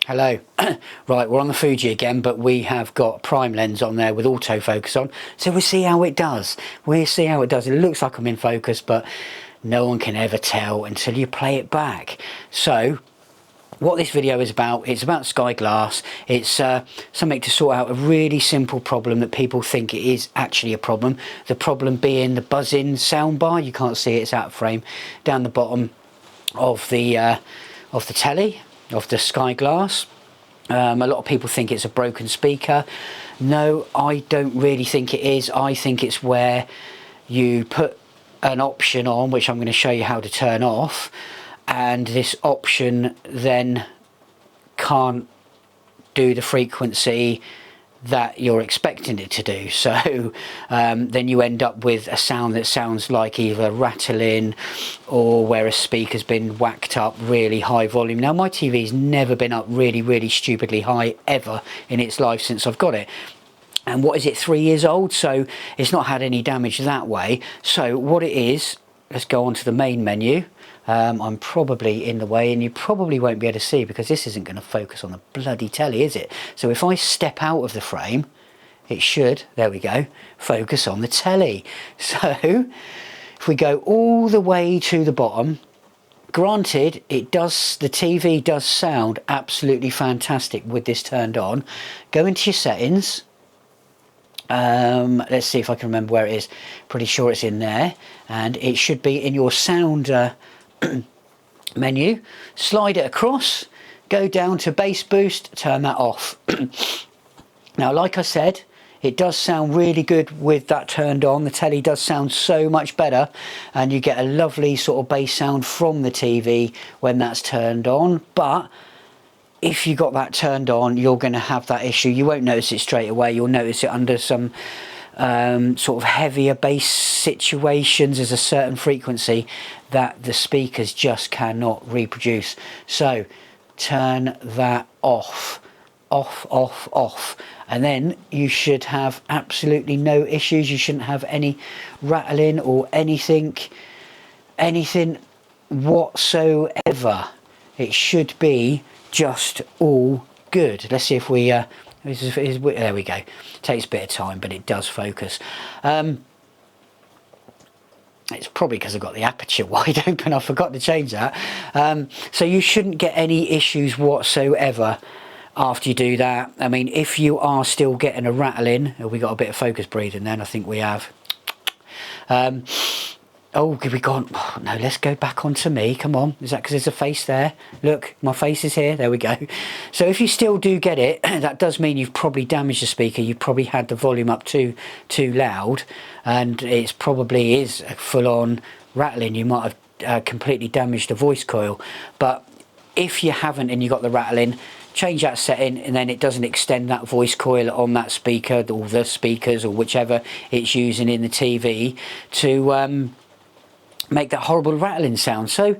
Hello. Right, we're on the Fuji again, but we have got prime lens on there with autofocus on, so we'll see how it does. We'll see how it does. It looks like I'm in focus, but no one can ever tell until you play it back. So what this video is about, it's about Skyglass. It's something to sort out a really simple problem that people think it is actually a problem. The problem being the buzzing soundbar. You can't see it, it's out of frame, down the bottom of the telly, of the Skyglass. A lot of people think it's a broken speaker. No, I don't really think it is. I think it's where you put an option on, which I'm going to show you how to turn off, and this option then can't do the frequency that you're expecting it to do. So then you end up with a sound that sounds like either rattling or where a speaker's been whacked up really high volume. Now my TV's never been up really stupidly high ever in its life since I've got it. And what is it, 3 years old? So it's not had any damage that way. So what it is, let's go on to the main menu. I'm probably in the way and you probably won't be able to see because this isn't going to focus on the bloody telly, is it? So if I step out of the frame, it should, there we go, focus on the telly. So if we go all the way to the bottom, granted it does, the TV does sound absolutely fantastic with this turned on. Go into your settings. Let's see if I can remember where it is. Pretty sure it's in there, and it should be in your sound menu. Slide it across, go down to bass boost, turn that off. Now like I said, it does sound really good with that turned on. The telly does sound so much better, and you get a lovely sort of bass sound from the TV when that's turned on. But if you got that turned on, you're going to have that issue. You won't notice it straight away. You'll notice it under some sort of heavier bass situations. There's a certain frequency that the speakers just cannot reproduce. So turn that off, off, and then you should have absolutely no issues. You shouldn't have any rattling or anything whatsoever. It should be just all good. Let's see if we there we go. Takes a bit of time, but it does focus. It's probably because I've got the aperture wide open. I forgot to change that. So you shouldn't get any issues whatsoever after you do that. I mean, if you are still getting a rattling, we got a bit of focus breathing then, I think we have. Oh, we gone? Oh, no, let's go back onto me. Come on. Is that because there's a face there? Look, my face is here. There we go. So if you still do get it, that does mean you've probably damaged the speaker. You probably had the volume up too loud, and it's probably is a full-on rattling. You might have completely damaged the voice coil. But if you haven't and you got the rattling, change that setting, and then it doesn't extend that voice coil on that speaker or the speakers or whichever it's using in the TV to make that horrible rattling sound. So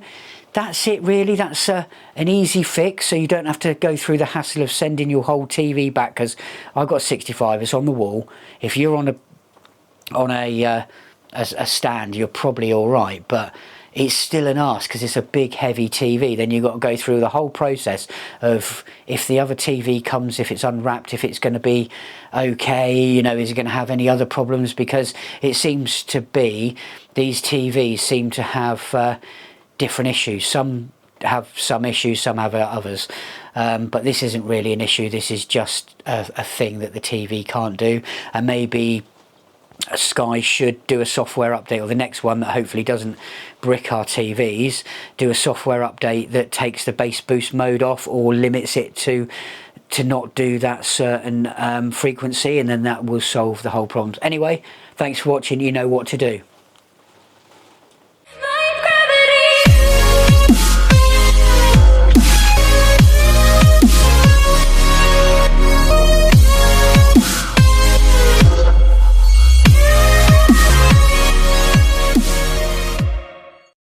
that's it really. That's an easy fix, so you don't have to go through the hassle of sending your whole TV back, because I've got 65, it's on the wall. If you're on a stand, you're probably all right, but it's still an arse because it's a big heavy TV. Then you've got to go through the whole process of, if the other TV comes, if it's unwrapped, if it's going to be okay, you know, is it going to have any other problems? Because it seems to be, these TVs seem to have different issues. Some have some issues, some have others, but this isn't really an issue. This is just a thing that the TV can't do, and maybe Sky should do a software update, or the next one that hopefully doesn't brick our TVs, do a software update that takes the bass boost mode off or limits it to not do that certain frequency, and then that will solve the whole problem. Anyway, thanks for watching. You know what to do.